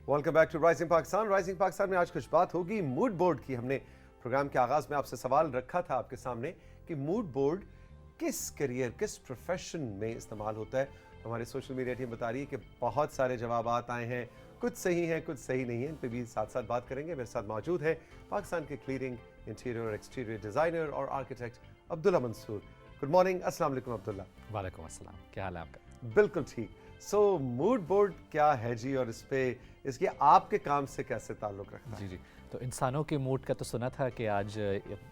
Welcome back to rising Pakistan. Rising Pakistan में आज कुछ बात होगी मूड बोर्ड की। हमने प्रोग्राम के आगाज में आपसे सवाल रखा था आपके सामने कि मूड बोर्ड किस करियर, किस प्रोफेशन में इस्तेमाल होता है। हमारी सोशल मीडिया टीम बता रही है कि बहुत सारे जवाब आए हैं, कुछ सही हैं कुछ सही नहीं है। इन पर भी साथ साथ बात करेंगे। मेरे साथ मौजूद है पाकिस्तान के क्लीनिंग, इंटीरियर और एक्सटीरियर डिजाइनर और architect Abdullah Mansoor. Good morning, अस्सलाम वालेकुम अब्दुल्ला। वालेकुम अस्सलाम, क्या हाल है आपका? बिल्कुल ठीक। सो मूड बोर्ड क्या है जी, और इसके आपके काम से कैसे ताल्लुक रखता है? जी। तो इंसानों के मूड का तो सुना था कि आज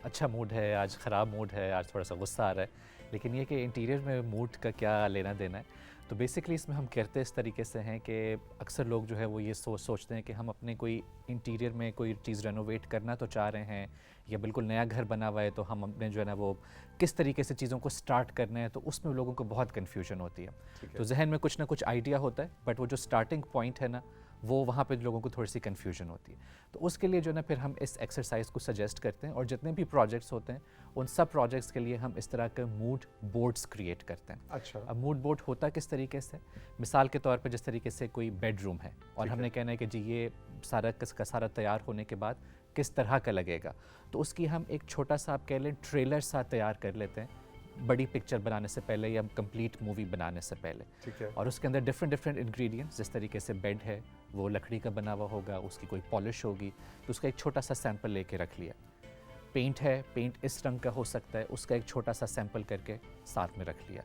अच्छा मूड है, आज ख़राब मूड है, आज थोड़ा सा गुस्सा आ रहा है, लेकिन ये कि इंटीरियर में मूड का क्या लेना देना है। तो बेसिकली इसमें हम कहते इस तरीके से हैं कि अक्सर लोग जो है वो ये सोचते हैं कि हम अपने कोई इंटीरियर में कोई चीज़ रेनोवेट करना तो चाह रहे हैं, या बिल्कुल नया घर बना हुआ है तो हम अपने जो है ना वो किस तरीके से चीज़ों को स्टार्ट करना है, तो उसमें लोगों को बहुत कन्फ्यूजन होती है। तो जहन में कुछ ना कुछ आइडिया होता है, बट वो जो स्टार्टिंग पॉइंट है ना, वो वहाँ पे लोगों को थोड़ी सी कन्फ्यूजन होती है। तो उसके लिए जो ना फिर हम इस एक्सरसाइज को सजेस्ट करते हैं, और जितने भी प्रोजेक्ट्स होते हैं उन सब प्रोजेक्ट्स के लिए हम इस तरह के मूड बोर्ड्स क्रिएट करते हैं। अच्छा। अब मूड बोर्ड होता किस तरीके से, मिसाल के तौर पे जिस तरीके से कोई बेडरूम है और हमने कहना है कि जी ये सारा का सारा तैयार होने के बाद किस तरह का लगेगा, तो उसकी हम एक छोटा सा आप कह लें ट्रेलर सा तैयार कर लेते हैं बड़ी पिक्चर बनाने से पहले या कंप्लीट मूवी बनाने से पहले। ठीक है। और उसके अंदर डिफरेंट इंग्रेडिएंट्स, जिस तरीके से बेड है वो लकड़ी का बना हुआ होगा, उसकी कोई पॉलिश होगी, तो उसका एक छोटा सा सैंपल लेके रख लिया। पेंट है, पेंट इस रंग का हो सकता है, उसका एक छोटा सा सैंपल करके साथ में रख लिया।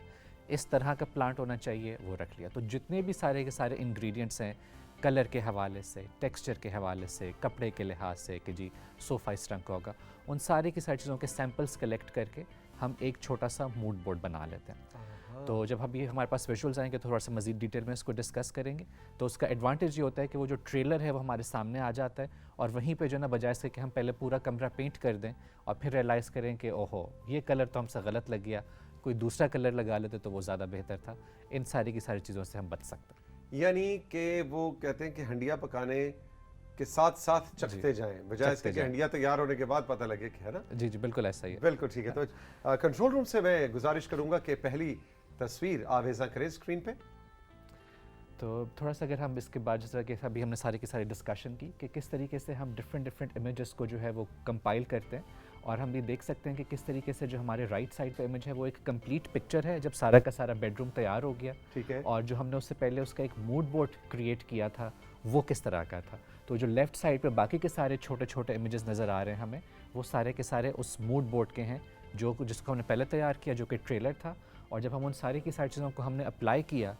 इस तरह का प्लांट होना चाहिए, वो रख लिया। तो जितने भी सारे के सारे इंग्रेडिएंट्स हैं, कलर के हवाले से, टेक्सचर के हवाले से, कपड़े के लिहाज से कि जी सोफ़ा इस रंग का होगा, उन सारी की सारी चीज़ों के सैंपल्स कलेक्ट करके हम एक छोटा सा मूड बोर्ड बना लेते हैं। तो जब अभी हमारे पास विजुअल्स आएंगे तो थोड़ा सा मज़ीद डिटेल में इसको डिस्कस करेंगे। तो उसका एडवांटेज ये होता है कि वो जो ट्रेलर है वो हमारे सामने आ जाता है, और वहीं पे जो ना बजाय से कि हम पहले पूरा कमरा पेंट कर दें और फिर रियलाइज़ करें कि ओहो ये कलर तो हमसे गलत लग गया, कोई दूसरा कलर लगा लेते तो वो ज़्यादा बेहतर था, इन सारी की सारी चीज़ों से हम बच सकते हैं। यानी कि वो कहते हैं कि हंडिया पकाने के साथ साथ चखते जाएं, बजाय इसके कि हंडिया तैयार होने के बाद पता लगे कि है ना। जी बिल्कुल ऐसा ही है। बिल्कुल ठीक है। तो कंट्रोल रूम से मैं गुजारिश करूंगा कि पहली तस्वीर आवेज़ा करें स्क्रीन पे। तो थोड़ा सा अगर हम इसके बाद जैसा कि अभी हमने सारी की सारी डिस्कशन की कि किस तरीके से हम डिफरेंट इमेजेस को जो है वो कंपाइल करते हैं, और हम ये देख सकते हैं कि किस तरीके से जो हमारे राइट साइड पे इमेज है वो एक कंप्लीट पिक्चर है जब सारा का सारा बेडरूम तैयार हो गया। ठीक है। और जो हमने उससे पहले उसका एक मूड बोर्ड क्रिएट किया था वो किस तरह का था। तो जो लेफ़्ट साइड पे बाकी के सारे छोटे छोटे इमेजेस नज़र आ रहे हैं हमें, वो सारे के सारे उस मूड बोर्ड के हैं जिसको हमने पहले तैयार किया, जो कि ट्रेलर था। और जब हम उन सारी की सारी चीज़ों को हमने अप्लाई किया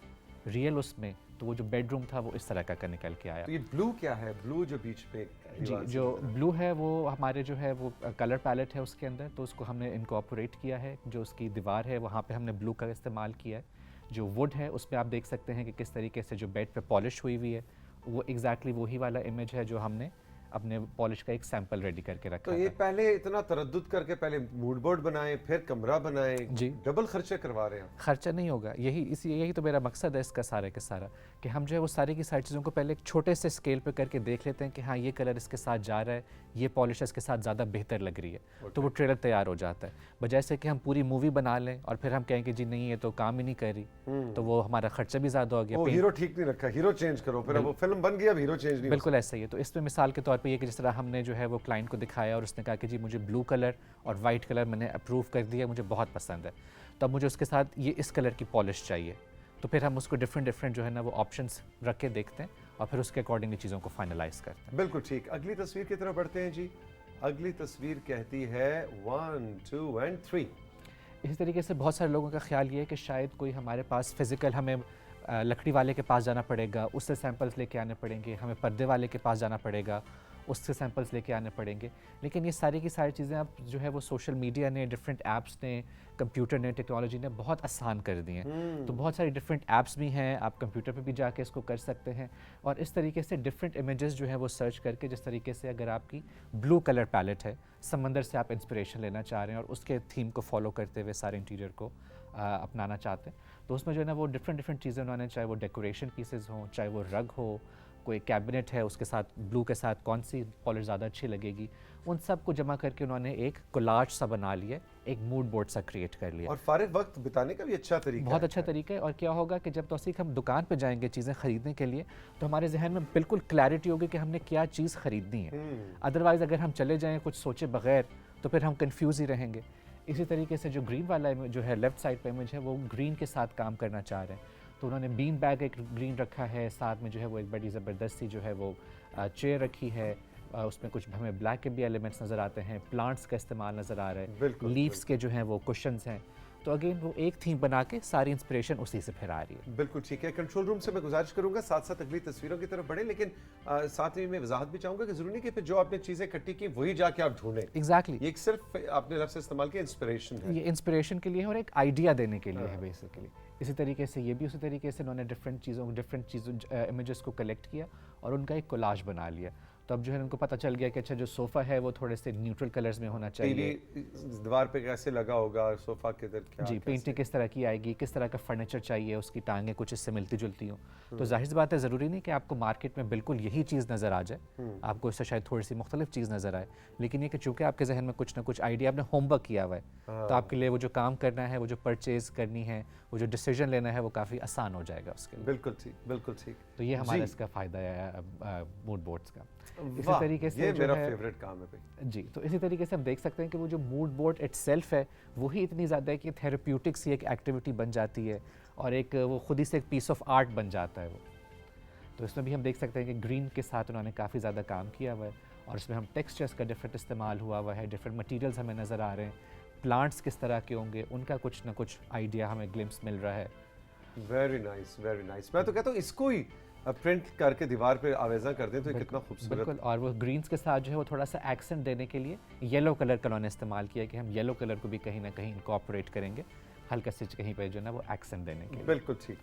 रियल उसमें, तो वो जो बेडरूम था वो इस तरह का निकल के आया। तो ये ब्लू क्या है? ब्लू जो बीच पे जी, जो ब्लू है वो हमारे जो है वो कलर पैलेट है उसके अंदर, तो उसको हमने इनकॉर्पोरेट किया है। जो उसकी दीवार है वहाँ पे हमने ब्लू का इस्तेमाल किया है। जो वुड है उस पर आप देख सकते हैं कि किस तरीके से जो बेड पे पॉलिश हुई हुई है, वो एग्जैक्टली वही वाला इमेज है जो हमने अपने पॉलिश का एक सैंपल रेडी करके रखा। तो ये पहले इतना तरद्दुद करके पहले मूड बोर्ड बनाए फिर कमरा बनाए, जी डबल खर्चे करवा रहे हैं। खर्चा नहीं होगा, यही तो मेरा मकसद है इसका सारे के सारा, कि हम जो है वो सारी की सारी चीज़ों को पहले एक छोटे से स्केल पे करके देख लेते हैं कि हाँ ये कलर इसके साथ जा रहा है, ये पॉलिश इसके साथ ज़्यादा बेहतर लग रही है। तो वो ट्रेलर तैयार हो जाता है, बजाय से कि हम पूरी मूवी बना लें और फिर हम कहें कि जी नहीं ये तो काम ही नहीं कर रही, तो वो हमारा खर्चा भी ज़्यादा हो गया। हीरो ठीक नहीं रखा, हीरो चेंज करो, फिर वो फिल्म बन गया, हीरो चेंज नहीं। बिल्कुल ऐसा ही है। तो इसमें मिसाल के तौर पे ये कि जिस तरह हमने जो है वो क्लाइंट को दिखाया और उसने कहा कि जी मुझे ब्लू कलर और वाइट कलर मैंने अप्रूव कर दिया, मुझे बहुत पसंद है, तो अब मुझे उसके साथ ये इस कलर की पॉलिश चाहिए। तो फिर हम उसको डिफरेंट जो है ना वो ऑप्शंस रख के देखते हैं और फिर उसके अकॉर्डिंगली चीज़ों को फाइनलाइज करते हैं। बिल्कुल ठीक। अगली तस्वीर की तरफ बढ़ते हैं जी। अगली तस्वीर कहती है 1 2 एंड 3। इसी तरीके से बहुत सारे लोगों का ख्याल ये है कि शायद कोई हमारे पास फिज़िकल हमें लकड़ी वाले के पास जाना पड़ेगा, उससे सैंपल्स लेके आने पड़ेंगे, हमें पर्दे वाले के पास जाना पड़ेगा, उससे सैंपल्स लेके आने पड़ेंगे। लेकिन ये सारी की सारी चीज़ें अब जो है वो सोशल मीडिया ने, डिफरेंट ऐप्स ने, कंप्यूटर ने, टेक्नोलॉजी ने बहुत आसान कर दी हैं। तो बहुत सारी डिफरेंट ऐप्स भी हैं, आप कंप्यूटर पे भी जाके इसको कर सकते हैं, और इस तरीके से डिफरेंट इमेजेस जो है वो सर्च करके, जिस तरीके से अगर आपकी ब्लू कलर पैलेट है, समंदर से आप इंस्पिरेशन लेना चाह रहे हैं और उसके थीम को फॉलो करते हुए सारे इंटीरियर को अपनाना चाहते हैं, तो उसमें जो है ना वो डिफरेंट चीज़ें उन्होंने, चाहे वो डेकोरेशन पीसेस हों, चाहे वो रग हो, कोई कैबिनेट है उसके साथ ब्लू के साथ कौन सी पॉलिश ज़्यादा अच्छी लगेगी, उन सब को जमा करके उन्होंने एक कोलाज सा बना लिया, एक मूड बोर्ड सा क्रिएट कर लिया। और फारिग वक्त बिताने का भी अच्छा तरीका बहुत है। अच्छा तरीका है। और क्या होगा कि जब तौसीक हम दुकान पे जाएंगे चीज़ें ख़रीदने के लिए तो हमारे जहन में बिल्कुल क्लैरिटी होगी कि हमने क्या चीज़ ख़रीदनी है। अदरवाइज़ अगर हम चले जाएँ कुछ सोचे बगैर तो फिर हम कन्फ्यूज़ ही रहेंगे। इसी तरीके से जो ग्रीन वाला जो है लेफ़्ट साइड पे इमेज है वो ग्रीन के साथ काम करना चाह रहे हैं, तो उन्होंने बीन बैग एक ग्रीन रखा है, साथ में जो है वो एक बड़ी ज़बरदस्त सी जो है वो चेयर रखी है, उसमें कुछ हमें ब्लैक के भी एलिमेंट्स नज़र आते हैं, प्लांट्स का इस्तेमाल नज़र आ रहा है, बिल्कुल, लीव्स के जो हैं वो कुशन्स हैं। तो अगेन वो एक थीम बना के सारी इंस्पिरेशन उसी से फिर आ रही है। बिल्कुल ठीक है। कंट्रोल रूम से मैं गुजारिश करूंगा साथ साथ अगली तस्वीरों की तरफ बढ़े, लेकिन साथ में मैं वजाहत भी चाहूंगा कि जरूरी नहीं कि फिर जो आपने चीजें इकट्ठी की वही जाके आप ढूंढें। एग्जैक्टली, ये एक सिर्फ आपने लफ्ज़ इस्तेमाल किया इंस्पिरेशन है। ये इंस्पिरेशन के लिए है और एक आइडिया देने के लिए है बेसिकली। इसी तरीके से ये भी उसी तरीके से उन्होंने डिफरेंट चीज़ों इमेजेस को कलेक्ट किया और उनका एक कोलाज बना लिया। तो अब जो है उनको पता चल गया कि अच्छा जो सोफ़ा है वो थोड़े से न्यूट्रल कलर्स में होना चाहिए, टीवी दीवार पे कैसे लगा होगा, सोफा किधर क्या, जी, पेंटिंग किस तरह की आएगी, किस तरह का फर्नीचर चाहिए, उसकी टांगें कुछ इससे मिलती जुलती हों। तो जाहिर सी बात है ज़रूरी नहीं कि आपको मार्केट में बिल्कुल यही चीज़ नज़र आ जाए, आपको इससे शायद थोड़ी सी मुख्तलिफ चीज़ नज़र आए, लेकिन ये कि चूँकि आपके जहन में कुछ ना कुछ आइडिया, आपने होमवर्क किया हुआ है, तो आपके लिए वो जो काम करना है, वो जो परचेज़ करनी है, वो जो डिसीजन लेना है, वो काफ़ी आसान हो जाएगा उसके लिए। बिल्कुल ठीक, बिल्कुल ठीक। तो ये हमारा इसका फ़ायदा है मूड बोर्ड्स का। इसी वाह, तरीके से ये जो मेरा है फेवरेट काम है भाई। जी, तो इसी तरीके से हम देख सकते हैं कि वो जो मूड बोर्ड इटसेल्फ है वही इतनी ज़्यादा है कि थेरेप्यूटिक सी एक एक्टिविटी बन जाती है और एक वो खुद ही से एक पीस ऑफ आर्ट बन जाता है वो। तो इसमें भी हम देख सकते हैं कि ग्रीन के साथ उन्होंने काफ़ी ज़्यादा काम किया हुआ है और इसमें हम टेक्सचर्स का डिफरेंट इस्तेमाल हुआ हुआ है, डिफरेंट मटीरियल्स हमें नज़र आ रहे हैं, प्लांट्स किस तरह के होंगे उनका कुछ ना कुछ आइडिया हमें ग्लिम्स मिल रहा है। Very nice, very nice. मैं तो कहता हूँ इसको ही प्रिंट करके दीवार पे आवेजा कर दें तो ये कितना खूबसूरत। बिल्कुल, और वो ग्रीन्स के साथ जो है वो थोड़ा सा एक्सेंट देने के लिए येलो कलर का उन्होंने इस्तेमाल किया कि हम येलो कलर को भी कहीं ना कहीं इनकॉर्पोरेट करेंगे, हल्का से कहीं पे जो है ना वो एक्सेंट देने के लिए। बिल्कुल ठीक।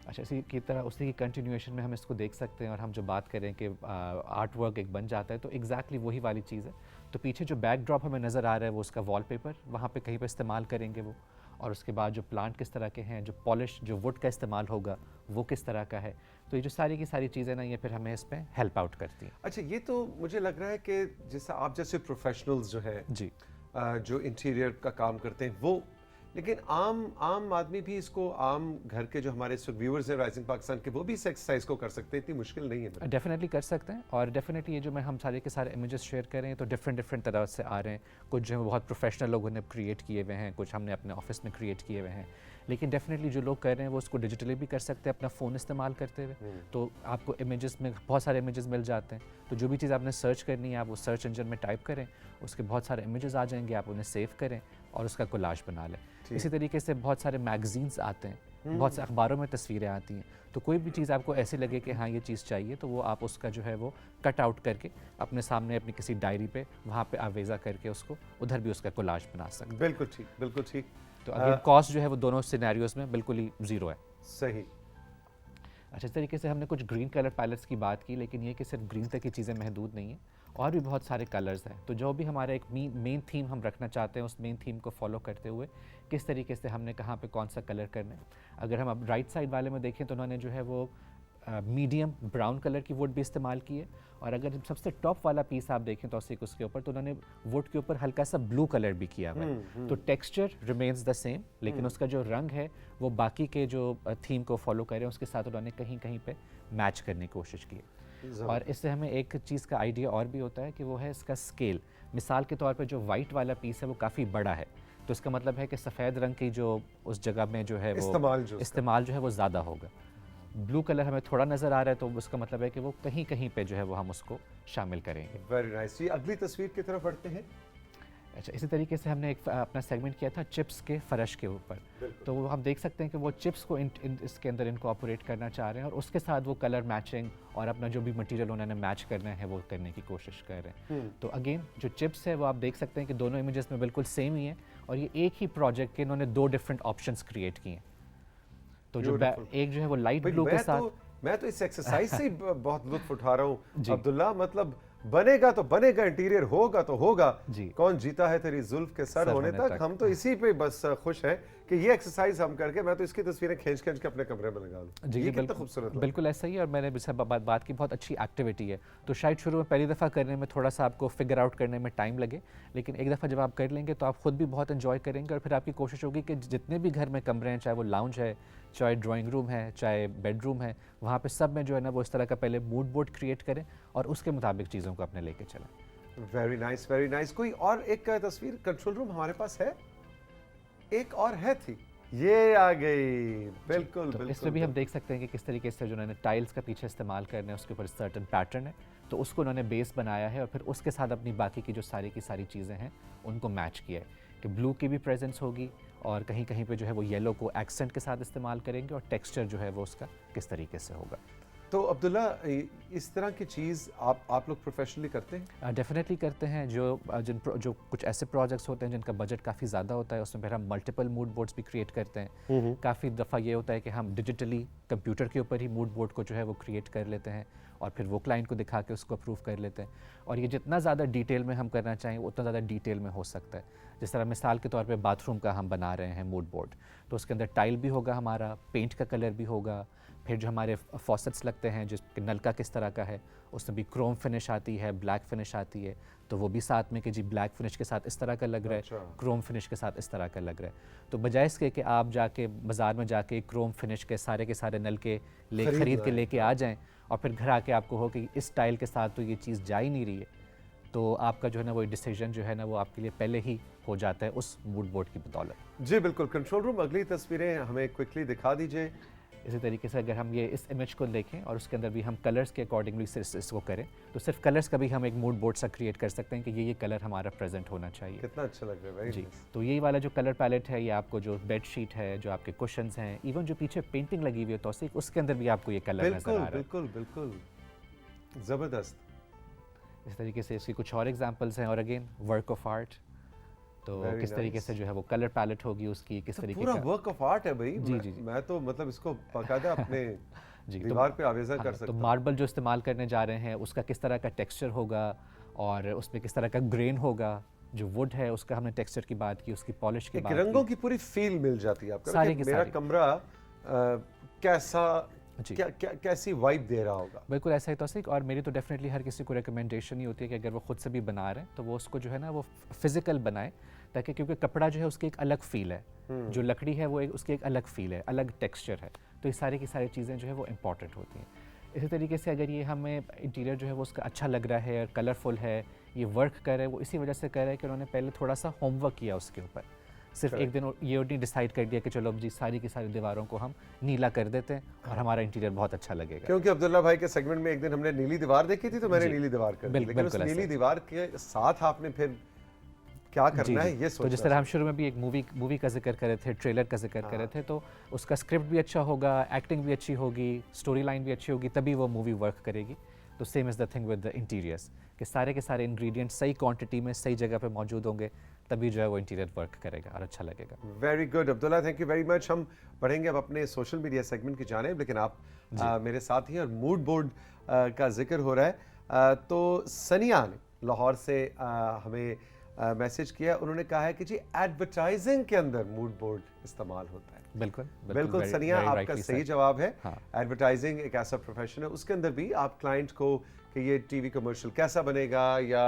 अच्छा, इसी की तरह उसी की कंटिन्यूएशन में हम इसको देख सकते हैं और हम जो बात करें कि आर्ट वर्क एक बन जाता है तो एग्जैक्टली वही वाली चीज़ है। तो पीछे जो बैकड्रॉप हमें नज़र आ रहा है वो उसका वॉलपेपर वहाँ पे कहीं पे इस्तेमाल करेंगे वो, और उसके बाद जो प्लांट किस तरह के हैं, जो पॉलिश जो वुड का इस्तेमाल होगा वो किस तरह का है, तो ये जो सारी की सारी चीज़ें ना ये फिर हमें इस पर हेल्प आउट करती हैं। अच्छा, ये तो मुझे लग रहा है कि जैसा आप जैसे प्रोफेशनल्स जो हैं जी, जो इंटीरियर का काम करते हैं वो, लेकिन आम आदमी भी इसको, आम घर के जो हमारे व्यूअर्स हैं राइजिंग पाकिस्तान के, वो भी इस एक्सरसाइज को कर सकते हैं, इतनी मुश्किल नहीं है। डेफिनेटली कर सकते हैं। और डेफिनेटली ये जो मैं हम सारे के सारे इमेजेस शेयर कर रहे हैं तो डिफरेंट तरह से आ रहे हैं, कुछ जो है बहुत प्रोफेशनल लोगों ने क्रिएट किए हुए हैं, कुछ हमने अपने ऑफिस में क्रिएट किए हुए हैं, लेकिन डेफिनेटली जो लोग कर रहे हैं वो उसको डिजिटली भी कर सकते हैं अपना फ़ोन इस्तेमाल करते हुए। तो आपको इमेजेस में बहुत सारे इमेजेस मिल जाते हैं, तो जो भी चीज़ आपने सर्च करनी है आप वो सर्च इंजन में टाइप करें, उसके बहुत सारे इमेजेस आ जाएंगे, आप उन्हें सेव करें और उसका कोलाज बना लें। इसी तरीके से बहुत सारे मैगजीन्स आते हैं, बहुत से अखबारों में तस्वीरें आती हैं, तो कोई भी चीज़ आपको ऐसे लगे कि हाँ ये चीज़ चाहिए तो वो आप उसका जो है वो कट आउट करके अपने सामने अपनी किसी डायरी पे वहाँ पे आवेज़ा करके उसको उधर भी उसका कोलाज बना सकते हैं। बिल्कुल ठीक, बिल्कुल ठीक। तो अगेन कॉस्ट जो है वो दोनों सिनेरियोज में बिल्कुल ही ज़ीरो है। सही। अच्छा, इस तरीके से हमने कुछ ग्रीन कलर पैलेट्स की बात की, लेकिन ये कि सिर्फ ग्रीन तक की चीज़ें महदूद नहीं हैं, और भी बहुत सारे कलर्स हैं। तो जो भी हमारा एक मेन थीम हम रखना चाहते हैं उस मेन थीम को फॉलो करते हुए किस तरीके से हमने कहाँ पे कौन सा कलर करना है। अगर हम अब राइट साइड वाले में देखें तो उन्होंने जो है वो मीडियम ब्राउन कलर की वुड भी इस्तेमाल की है, और अगर सबसे टॉप वाला पीस आप देखें तो उसके ऊपर तो उन्होंने वुड के ऊपर हल्का सा ब्लू कलर भी किया हुआ है। तो टेक्सचर रिमेन्स द सेम, लेकिन उसका जो रंग है वो बाकी के जो थीम को फॉलो कर रहे हैं उसके साथ उन्होंने कहीं कहीं पे मैच करने की कोशिश की है। और इससे हमें एक चीज़ का आइडिया और भी होता है कि वो है इसका स्केल। मिसाल के तौर पे जो वाइट वाला पीस है वो काफ़ी बड़ा है, तो इसका मतलब है कि सफ़ेद रंग की जो उस जगह में जो है वो इस्तेमाल जो है वो ज़्यादा होगा। ब्लू कलर हमें थोड़ा नज़र आ रहा है तो उसका मतलब है कि वो कहीं कहीं पे जो है वो हम उसको शामिल करेंगे। Very nice. ये अगली तस्वीर की तरफ बढ़ते हैं। अच्छा, इसी तरीके से हमने एक अपना सेगमेंट किया था चिप्स के फ़र्श के ऊपर, तो वो हम देख सकते हैं कि वो चिप्स को इसके अंदर इनकॉर्पोरेट करना चाह रहे हैं और उसके साथ वो कलर मैचिंग और अपना जो भी मटेरियल उन्होंने मैच करना है वो करने की कोशिश कर रहे हैं। तो अगेन जो चिप्स है वो आप देख सकते हैं कि दोनों इमेजेस में बिल्कुल सेम ही है, और ये एक ही प्रोजेक्ट के इन्होंने दो डिफरेंट ऑप्शंस क्रिएट किए हैं। तो जो एक जो है वो लाइट ब्लू के साथ, मैं तो इस एक्सरसाइज से बहुत लुत्फ उठा रहा हूँ अब्दुल्ला। मतलब बनेगा तो बनेगा, इंटीरियर होगा तो होगा। जी। कौन जीता है तेरी जुल्फ के सर होने तक। हम तो इसी पे बस खुश हैं कि ये एक्सरसाइज हम करके मैं तो इसकी तस्वीरें खींच खींच के अपने कमरे में लगा लूं। जी ये जी, कितना बिल्कुल खूबसूरत लगा। बिल्कुल ऐसा ही है। और मैंने जैसे बात की, बहुत अच्छी एक्टिविटी है, तो शायद शुरू में पहली दफ़ा करने में थोड़ा सा आपको फिगर आउट करने में टाइम लगे, लेकिन एक दफ़ा जब आप कर लेंगे तो आप खुद भी बहुत एंजॉय करेंगे। और फिर आपकी कोशिश होगी कि जितने भी घर में कमरे हैं, चाहे वो लाउंज है, चाहे ड्राइंग रूम है, चाहे बेडरूम है, वहाँ पे सब में जो है ना वो इस तरह का पहले मूड बोर्ड क्रिएट करें और उसके मुताबिक चीज़ों को अपने लेके चलें। Very nice, very nice. कोई और एक तस्वीर कंट्रोल रूम हमारे पास है, एक और है थी, ये आ गई। बिल्कुल तो बिल्कुल। इसमें भी हम देख सकते हैं कि किस तरीके से जो उन्होंने टाइल्स का पीछे इस्तेमाल करना है, उसके ऊपर सर्टन पैटर्न है, तो उसको उन्होंने बेस बनाया है और फिर उसके साथ अपनी बाकी की जो सारी की सारी चीज़ें हैं उनको मैच किया है कि ब्लू की भी प्रेजेंस होगी और कहीं कहीं पे जो है वो येलो को एक्सेंट के साथ इस्तेमाल करेंगे और टेक्सचर जो है वो उसका किस तरीके से होगा। तो अब्दुल्ला, इस तरह की चीज़ आप लोग प्रोफेशनली करते हैं? डेफिनेटली करते हैं। जो कुछ ऐसे प्रोजेक्ट्स होते हैं जिनका बजट काफ़ी ज़्यादा होता है, उसमें फिर हम मल्टीपल मूड बोर्ड्स भी क्रिएट करते हैं। काफ़ी दफ़ा ये होता है कि हम डिजिटली कंप्यूटर के ऊपर ही मूड बोर्ड को जो है वो क्रिएट कर लेते हैं और फिर वो क्लाइंट को दिखा के उसको अप्रूव कर लेते हैं। और ये जितना ज़्यादा डिटेल में हम करना चाहें उतना ज़्यादा डिटेल में हो सकता है। जिस तरह मिसाल के तौर पे बाथरूम का हम बना रहे हैं मूड बोर्ड, तो उसके अंदर टाइल भी होगा, हमारा पेंट का कलर भी होगा, फिर जो हमारे फॉसेट्स लगते हैं, जिस नलका किस तरह का है, उसमें भी क्रोम फिनिश आती है, ब्लैक फिनिश आती है, तो वो भी साथ में कि जी ब्लैक फिनिश के साथ इस तरह का लग रहा है, अच्छा। क्रोम फिनिश के साथ इस तरह का लग रहा है। तो बजाय इसके कि आप जाके बाज़ार में जाके क्रोम फिनिश के सारे नलके खरीद के लेके आ जाएं और फिर घर आके आपको हो कि इस टाइल के साथ तो ये चीज़ जा ही नहीं रही है, तो आपका जो है ना वो डिसीजन जो है ना वो आपके लिए पहले ही हो जाता है उस मूड बोर्ड की बदौलत। जी बिल्कुल। कंट्रोल रूम, अगली तस्वीरें हमें क्विकली दिखा दीजिए। इसी तरीके से अगर हम ये इस इमेज को देखें और उसके अंदर भी हम कलर्स के अकॉर्डिंगली इसको करें, तो सिर्फ कलर्स का भी हम एक मूड बोर्ड सा क्रिएट कर सकते हैं कि ये कलर हमारा प्रेजेंट होना चाहिए। कितना अच्छा लग रहा है। वेरी जी, नाइस। तो यही वाला जो कलर पैलेट है, ये आपको जो बेडशीट है, जो आपके कुशन्स हैं, इवन जो पीछे पेंटिंग लगी हुई है तौसीक, उसके अंदर भी आपको ये कलर नजर बिल्कुल आ रहा है। बिल्कुल बिल्कुल, जबरदस्त। इस तरीके से इसकी कुछ और एग्जांपल्स हैं और अगेन वर्क ऑफ आर्ट, तो Very किस तरीके nice. से जो है वो कलर पैलेट होगी उसकी, किस तो तरीके पूरा का। वर्क ऑफ आर्ट है भाई। जी, मैं, जी, जी। मैं तो मतलब इसको बाकायदा अपने जी, दीवार पे आवेजा हाँ, कर तो सकता हूँ। मार्बल जो इस्तेमाल करने जा रहे हैं उसका किस तरह का टेक्सचर होगा और उसमें किस तरह का ग्रेन होगा, जो वुड है उसका हमने टेक्सचर की बात की, उसकी पॉलिश की एक बात रंगों की। की पूरी फील मिल जाती है आपको सारी कि की मेरा सारी। कमरा कैसा, जी। कैसी वाइब दे रहा होगा। बिल्कुल ऐसा ही तौसीक। और मेरी तो डेफिनेटली हर किसी को रिकमेंडेशन ही होती है कि अगर वो खुद से भी बना रहे हैं तो वो उसको जो है ना वो फिजिकल बनाए, ताकि क्योंकि कपड़ा जो है उसकी एक अलग फील है, जो लकड़ी है वो उसकी एक अलग फील है, अलग टेक्सचर है, तो ये सारी की सारी चीज़ें जो है वो इंपॉर्टेंट होती हैं। इसी तरीके से अगर ये हमें इंटीरियर जो है वो उसका अच्छा लग रहा है, कलरफुल है, ये वर्क कर रहा है, वो इसी वजह से कर रहा है कि उन्होंने पहले थोड़ा सा होमवर्क किया उसके ऊपर। सिर्फ एक दिन ये नहीं डिसाइड कर दिया कि चलो अब जी सारी की सारी दीवारों को हम नीला कर देते हैं और हमारा इंटीरियर बहुत अच्छा लगेगा। क्योंकि अब्दुल्ला भाई के सेगमेंट में एक दिन हमने नीली दीवार देखी थी तो मैंने जी। नीली दीवार कर दी, बिल्कुल लेकिन उस ऐसा नीली है। दीवार के साथ आपने फिर क्या जी, करना है जी। ये तो जिस सोचना तरह हम शुरू में भी एक मूवी का जिक्र कर रहे थे, ट्रेलर का जिक्र कर रहे थे, तो उसका स्क्रिप्ट भी अच्छा होगा, एक्टिंग भी अच्छी होगी, स्टोरी लाइन भी अच्छी होगी, तभी वो मूवी वर्क करेगी। तो same is the thing with the interiors कि सारे के सारे इंग्रेडिएंट्स सही क्वांटिटी में सही जगह पे मौजूद होंगे, तभी जो है वो इंटीरियर वर्क करेगा और अच्छा लगेगा। Very good Abdullah, thank you very much. हम बढ़ेंगे अब अपने सोशल मीडिया सेगमेंट की जानिब, लेकिन आप मेरे साथ ही और मूड बोर्ड का जिक्र हो रहा है, तो सनिया ने लाहौर से हमें मैसेज किया। उन्होंने कहा है कि जी एडवर्टाइजिंग के अंदर मूड बोर्ड इस्तेमाल होता है। बिल्कुल सनिया, आपका सही जवाब है। एडवर्टाइजिंग एक ऐसा प्रोफेशन है, उसके अंदर भी आप क्लाइंट को कि ये टीवी कमर्शियल कैसा बनेगा या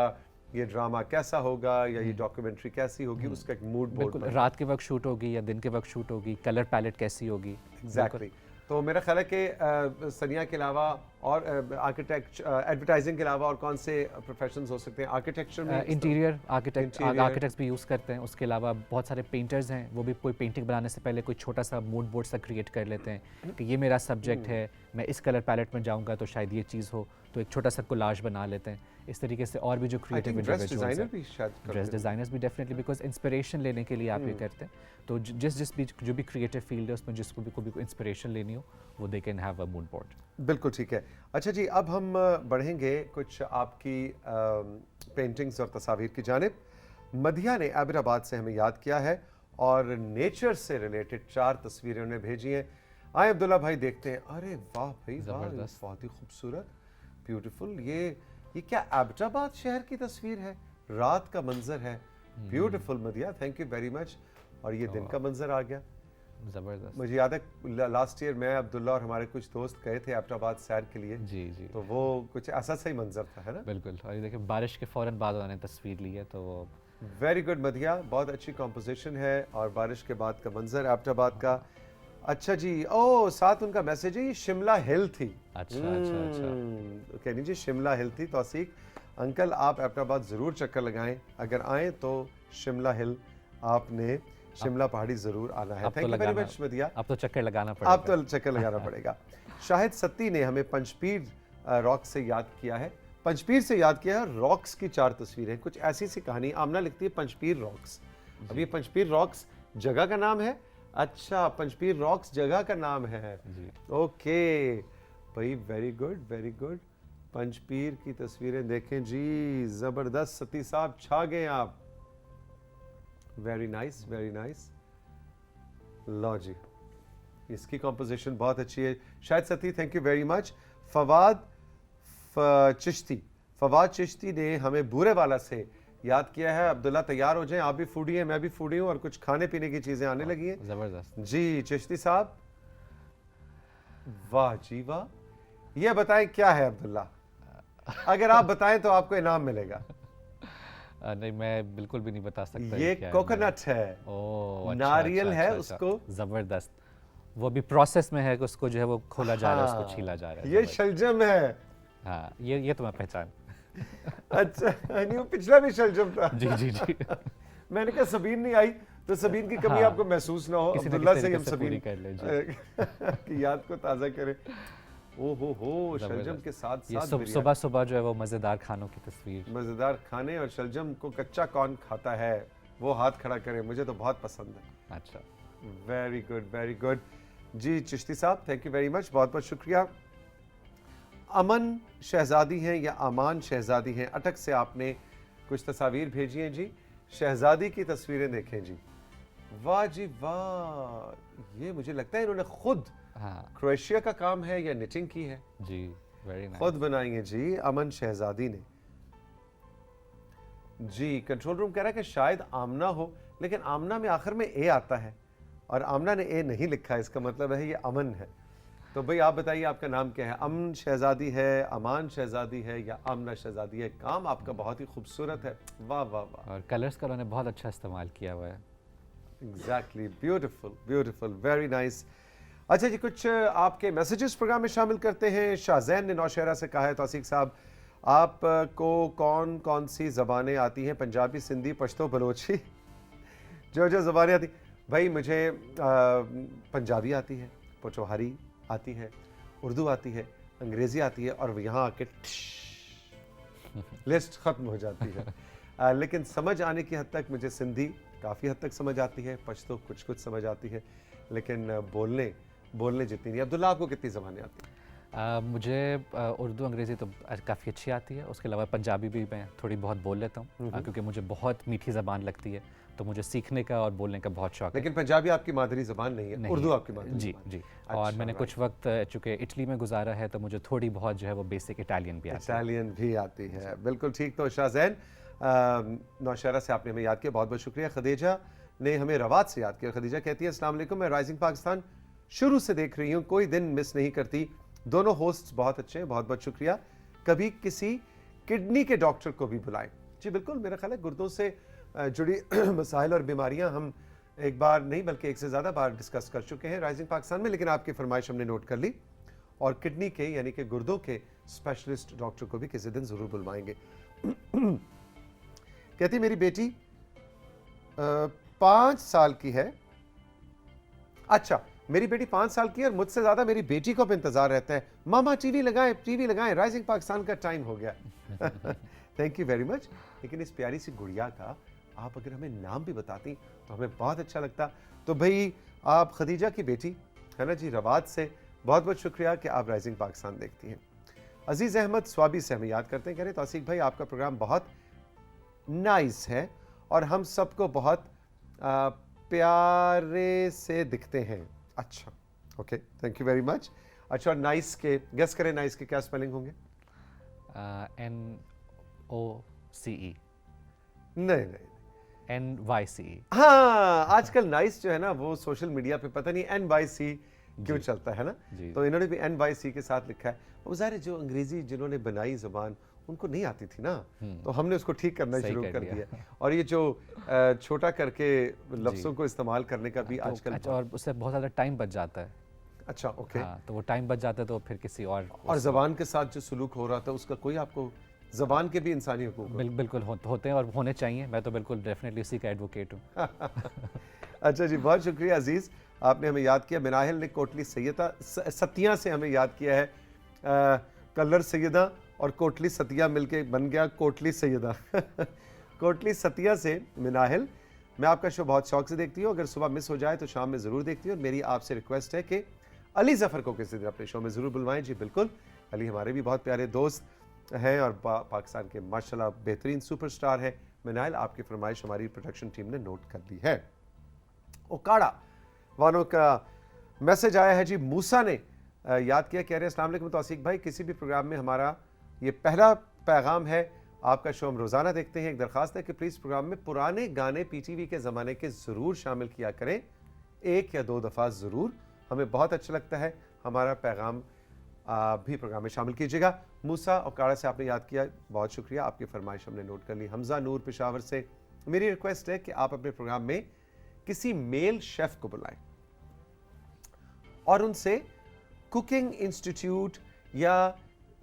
ये ड्रामा कैसा होगा या ये डॉक्यूमेंट्री कैसी होगी, उसका एक मूड बोर्ड बिल्कुल रात के वक्त शूट होगी या दिन के वक्त शूट होगी, कलर पैलेट कैसी होगी। एग्जैक्टली। तो मेरा ख्याल है कि सनिया के अलावा और एडवर्टाइजिंग के अलावा और कौन से प्रोफेशंस हो सकते हैं? आर्किटेक्चर में इंटीरियर आर्किटेक्ट्स भी यूज़ करते हैं। उसके अलावा बहुत सारे पेंटर्स हैं, वो भी कोई पेंटिंग बनाने से पहले कोई छोटा सा मूड बोर्ड सा क्रिएट कर लेते हैं कि ये मेरा सब्जेक्ट है, मैं इस कलर पैलेट में जाऊंगा तो शायद ये चीज़ हो, तो एक छोटा सा कोलाज बना लेते हैं। इस तरीके से और भी जो क्रिएटिव ड्रेस डिजाइनर्स भी डेफिनेटली, बिकॉज इंस्पिरेशन लेने के लिए आप ये करते हैं, तो जो भी क्रिएटिव फील्ड है उसमें जिसको भी इंस्पिरेशन लेनी हो वो they can have a mood board. बिल्कुल ठीक है। अच्छा जी, अब हम बढ़ेंगे कुछ आपकी पेंटिंग्स और तस्वीर की जानिब। मधिया ने आबिराबाद से हमें याद किया है और नेचर से रिलेटेड 4 तस्वीरें उन्हें भेजी हैं। आए अब्दुल्ला भाई देखते हैं। अरे वाह भाई वाह, बहुत ही खूबसूरत, ब्यूटीफुल। ये ये क्या एबटाबाद शहर की तस्वीर है? रात का मंजर है, beautiful मदिया, thank you very much. और ये दिन का मंजर आ गया, ज़बरदस्त। मुझे याद है लास्ट ईयर मैं, अब्दुल्ला और हमारे कुछ दोस्त गए थे एबटाबाद सैर के लिए, जी जी, तो वो कुछ ऐसा सही मंजर था, है ना? बिल्कुल। और ये देखिए बारिश के फ़ौरन बाद उन्होंने तस्वीर ली है, तो वो वेरी गुड मदिया, बहुत अच्छी कॉम्पोजिशन है और बारिश के बाद का मंजर एबटाबाद का। अच्छा जी, ओ साथ उनका मैसेज है, ये शिमला हिल थी। अच्छा। कहनी जी शिमला हिल थी। तौसीक अंकल आप एबटाबाद ज़रूर चक्कर लगाएं, अगर आएँ तो शिमला हिल आपने शिमला पहाड़ी ज़रूर आना है। अब तो थैंक यू वेरी लगाना, मच मदिया, अब तो चक्कर लगाना पड़ेगा। आप तो चक्कर लगाना पड़ेगा। शाहिद सत्ती ने हमें पंचपीर रॉक से याद किया है, पंचपीर से याद किया है। रॉक्स की 4 तस्वीरें, कुछ ऐसी सी कहानी। आमना लिखती है पंचपीर रॉक्स। अब ये पंचपीर रॉक्स जगह का नाम है? अच्छा, पंचपीर रॉक्स जगह का नाम है जी। ओके भाई, very good very good. Panchpir की तस्वीरें देखें जी, जबरदस्त। सती साहब छा गए आप, वेरी नाइस वेरी नाइस। लो जी, इसकी कॉम्पोजिशन बहुत अच्छी है। शायद सती, thank you very much. Fawad Chishti ने हमें बूरे वाला से याद किया है। अब्दुल्ला तैयार हो जाएं, आप भी फूडी हैं, मैं भी फूडी हूं और कुछ खाने पीने की चीजें आने लगी हैं। ज़बरदस्त जी चिश्ती साहब, वाह जी वाह। ये बताएं क्या है अब्दुल्ला? अगर आप बताएं तो आपको इनाम मिलेगा। नहीं, मैं बिल्कुल भी नहीं बता सकता ये क्या है। कोकोनट है, ओह, नारियल है, उसको ज़बरदस्त। वो अभी प्रोसेस में है कि उसको जो है वो खोला जा रहा है, हाँ, उसको छीला जा रहा है। ये ज़बरदस्त। शलजम है। हाँ, ये तो मैं पहचान। अच्छा, नहीं वो पिछला भी शलजम था। जी जी जी। मैंने कहा सबीन नहीं आई तो सबीन की कमी हाँ, आपको महसूस ना हो, किसी न अब्दुल्ला किसी से ही हम तरीके से पूरी सबीन कर लें, जी। की याद को ताज़ा करें। ओ हो, शलजम ज़बरदस्त। के साथ ये साथ सुबह सुबह जो है वो मज़ेदार खानों की तस्वीर। मज़ेदार खाने। और शलजम को कच्चा कौन खाता है, वो हाथ खड़ा करे, मुझे तो बहुत पसंद है। अच्छा, वेरी गुड वेरी गुड। जी चिश्ती साहब, थैंक यू वेरी मच, बहुत बहुत शुक्रिया। अमन शहजादी हैं या अमान शहजादी हैं, अटक से आपने कुछ तस्वीर भेजी हैं जी। शहजादी की तस्वीरें देखें जी, वाह जी वाह। ये मुझे लगता है इन्होंने खुद हाँ क्रोएशिया का काम है या निटिंग की है, जी, वेरी खुद नाइस। बनाई है जी अमन शहजादी ने। जी कंट्रोल रूम कह रहा है कि शायद आमना हो, लेकिन आमना में आखिर में ए आता है और आमना ने ए नहीं लिखा है, इसका मतलब है ये अमन है। तो भाई आप बताइए आपका नाम क्या है? अमन शहजादी है, अमान शहजादी है या आमना शहजादी है? काम आपका बहुत ही खूबसूरत है, वाह वाह वाह। और कलर्स का उन्होंने बहुत अच्छा इस्तेमाल किया हुआ है। Exactly, beautiful beautiful, very nice. अच्छा जी, कुछ आपके मैसेजेस प्रोग्राम में शामिल करते हैं। शाहजैन ने नौशहरा से कहा है, तौसीक साहब आपको कौन कौन सी ज़बानें आती हैं? पंजाबी, सिंधी, पश्तो, बलोची, जो ज़बानें आती। भाई मुझे पंजाबी आती है, पोचोहारी आती है, उर्दू आती है, अंग्रेज़ी आती है और यहाँ आके लिस्ट ख़त्म हो जाती है। लेकिन समझ आने की हद तक मुझे सिंधी काफ़ी हद तक समझ आती है, पश्तो कुछ कुछ समझ आती है, लेकिन बोलने जितनी नहीं। अब्दुल्ला आपको कितनी ज़बानें आती हैं? मुझे उर्दू अंग्रेज़ी तो काफ़ी अच्छी आती है, उसके अलावा पंजाबी भी मैं थोड़ी बहुत बोल लेता हूँ, क्योंकि मुझे बहुत मीठी ज़बान लगती है, तो मुझे सीखने का और बोलने का बहुत शौक है। लेकिन पंजाबी आपकी मादरी ज़बान नहीं है, नहीं उर्दू है। आपकी मादरी जी ज़बान है। जी। अच्छा, और मैंने राइट। कुछ वक्त चूँकि इटली में गुजारा है, तो मुझे थोड़ी बहुत जो है वो बेसिक इटालियन भी आती है। इटालियन भी आती है, बिल्कुल ठीक। तो शाहजैन नौशहरा से आपने हमें याद किया, बहुत बहुत शुक्रिया। खदीजा ने हमें रवात से याद किया। खदीजा कहती है, अस्सलाम वालेकुम, मैं राइजिंग पाकिस्तान शुरू से देख रही हूँ, कोई दिन मिस नहीं करती, दोनों होस्ट्स बहुत अच्छे हैं, बहुत बहुत शुक्रिया। कभी किसी किडनी के डॉक्टर को भी बुलाएं। जी बिल्कुल, मेरा ख्याल है गुर्दों से जुड़ी मसाइल और बीमारियां हम एक बार नहीं बल्कि एक से ज़्यादा बार डिस्कस कर चुके हैं राइजिंग पाकिस्तान में, लेकिन आपकी फरमाइश हमने नोट कर ली और किडनी के यानी कि गुर्दों के स्पेशलिस्ट डॉक्टर को भी किसी दिन ज़रूर बुलवाएंगे। कहती मेरी बेटी 5 साल की है। अच्छा, मेरी बेटी 5 साल की है और मुझसे ज़्यादा मेरी बेटी को भी इंतज़ार रहता है, मामा टीवी लगाएं, राइजिंग पाकिस्तान का टाइम हो गया। Thank you very much. लेकिन इस प्यारी सी गुड़िया का आप अगर हमें नाम भी बताती तो हमें बहुत अच्छा लगता। तो भाई आप खदीजा की बेटी है ना जी, रवात से, बहुत बहुत शुक्रिया कि आप राइजिंग पाकिस्तान देखती हैं। अजीज़ अहमद स्वाबी से हमें याद करते हैं, कह रहे तौसीक भाई आपका प्रोग्राम बहुत नाइस है और हम सबको बहुत प्यारे से दिखते हैं। अच्छा, okay, thank you very much. अच्छा, और नाइस के गेस करें, नाइस के क्या स्पेलिंग होंगे? NOCE, नहीं नहीं, NYCE। हाँ आजकल नाइस जो है ना वो सोशल मीडिया पे पता नहीं NYC क्यों चलता है ना, जी। तो इन्होंने भी NYC के साथ लिखा है। वो ज़ाहिर है जो अंग्रेजी जिन्होंने बनाई ज़बान उनको नहीं आती थी ना, तो हमने उसको ठीक करना सही शुरू कर कर दिया। दिया। और ये जो छोटा करके लफ्ज़ों को इस्तेमाल करने का भी तो आजकल अच्छा, और उससे बहुत ज़्यादा टाइम बच जाता है। अच्छा ओके। हाँ, तो वो टाइम बच जाता है तो फिर किसी और ज़बान के साथ जो सलूक हो रहा था उसका कोई आपको, ज़बान के भी इंसानी हुकूक बिल्कुल होते हैं और होने चाहिए। मैं तो बिल्कुल डेफिनेटली उसी का एडवोकेट हूँ। अच्छा जी, बहुत शुक्रिया अजीज़, आपने हमें याद किया। मिनाहिल ने कोटली सतिया से हमें याद किया है। कलर सैयदा और कोटली सतिया मिलके बन गया कोटली सैयदा। कोटली सतिया से मिनाहिल, मैं आपका शो बहुत शौक से देखती हूँ, अगर सुबह मिस हो जाए तो शाम में ज़रूर देखती हूँ। और मेरी आपसे रिक्वेस्ट है कि अली ज़फ़र को किसी दिन अपने शो में ज़रूर बुलवाएं। जी बिल्कुल, अली हमारे भी बहुत प्यारे दोस्त हैं और पाकिस्तान के माशाल्लाह बेहतरीन सुपरस्टार हैं। मिनाहिल, आपकी फरमाइश हमारी प्रोडक्शन टीम ने नोट कर ली है। ओकाड़ा वालों का मैसेज आया है जी। मूसा ने याद किया, कह रहे हैं अस्सलाम वालेकुम तौसीक भाई, किसी भी प्रोग्राम में हमारा ये पहला पैगाम है, आपका शो हम रोज़ाना देखते हैं। एक दरख्वास्त है कि प्लीज़ प्रोग्राम में पुराने गाने PTV के ज़माने के ज़रूर शामिल किया करें, 1 या 2 दफ़ा ज़रूर, हमें बहुत अच्छा लगता है। हमारा पैगाम भी प्रोग्राम में शामिल कीजिएगा। मूसा ओकाड़ा से आपने याद किया, बहुत शुक्रिया, आपकी फरमाइश हमने नोट कर ली। हमजा नूर पेशावर से मेरी रिक्वेस्ट है कि आप अपने प्रोग्राम में किसी मेल शेफ को बुलाएं और उनसे कुकिंग इंस्टीट्यूट या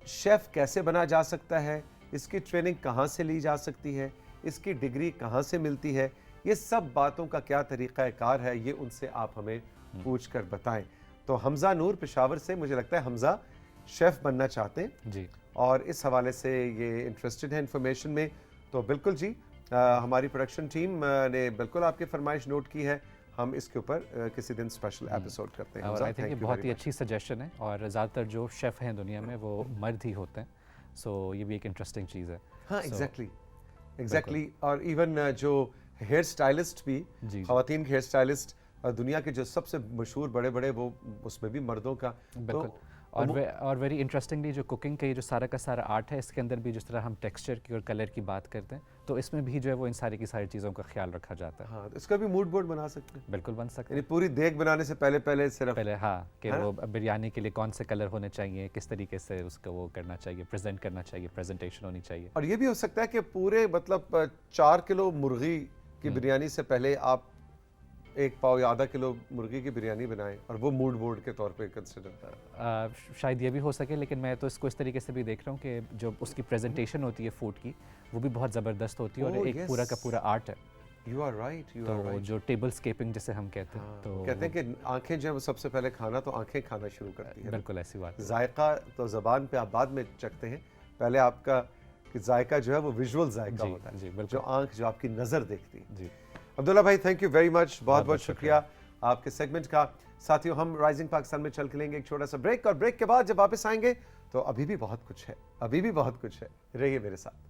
शेफ कैसे बना जा सकता है, इसकी ट्रेनिंग कहाँ से ली जा सकती है, इसकी डिग्री कहाँ से मिलती है, ये सब बातों का क्या तरीक़ा कार है, ये उनसे आप हमें पूछ कर बताएं। तो हमजा नूर पेशावर से, मुझे लगता है हमजा शेफ बनना चाहते हैं जी, और इस हवाले से ये इंटरेस्टेड है इन्फॉर्मेशन में, तो बिल्कुल जी हमारी प्रोडक्शन टीम ने बिल्कुल आपकी फरमाइश नोट की है। हम इसके ऊपर किसी दिन स्पेशल एपिसोड करते हैं। और आई थिंक ये बहुत ही अच्छी सजेशन है और ज़्यादातर जो शेफ़ हैं दुनिया में वो मर्द ही होते हैं, सो ये भी एक इंटरेस्टिंग चीज़ है। हाँ एग्जैक्टली। और इवन जो हेयर स्टाइलिस्ट भी, ख़वातीन के हेयर स्टाइलिस्ट दुनिया के जो सबसे मशहूर बड़े बड़े, वो उसमें भी मर्दों का। बिल्कुल। और वेरी इंटरेस्टिंगली जो कुकिंग का ये जो सारा का सारा आर्ट है, इसके अंदर भी जिस तरह हम टेक्सचर की और कलर की बात करते हैं, तो इसमें भी जो है वो इन सारी की सारी चीज़ों का ख्याल रखा जाता है। हाँ, तो इसका भी मूड बोर्ड बना सकते हैं। बिल्कुल बन सकते हैं। पूरी देग बनाने से पहले सिर्फ हाँ, कि वो बिरयानी के लिए कौन से कलर होने चाहिए, किस तरीके से उसको वो करना चाहिए, प्रेजेंट करना चाहिए, प्रेजेंटेशन होनी चाहिए। और ये भी हो सकता है कि पूरे मतलब 4 किलो मुर्गी की बिरयानी से पहले आप 1 पाव या आधा किलो मुर्गी की बिरयानी बनाएं और वो मूड बोर्ड के तौर पे कंसिडर। शायद ये भी हो सके, लेकिन मैं तो इसको इस तरीके से भी देख रहा हूँ कि जो उसकी प्रेजेंटेशन होती है फूड की, वो भी बहुत ज़बरदस्त होती है और एक पूरा का पूरा आर्ट है। You are right. तो जो टेबल स्केपिंग जिसे हम कहते हैं, तो कहते हैं कि आंखें जो है वो सबसे पहले खाना, तो आंखें खाना शुरू करती है। बिल्कुल ऐसी बात। जायका तो ज़बान पे आप बाद में चखते हैं, पहले आपका कि जायका जो है वो विजुअल जायका होता है, जी, जो आंख, जो आपकी नज़र देखती है। जी अब्दुल्ला भाई, थैंक यू वेरी मच, बहुत बहुत शुक्रिया आपके सेगमेंट का। साथियों, हम राइजिंग पाकिस्तान में चल के लेंगे एक छोटा सा ब्रेक, और ब्रेक के बाद जब वापस आएंगे तो अभी भी बहुत कुछ है, रहिए मेरे साथ।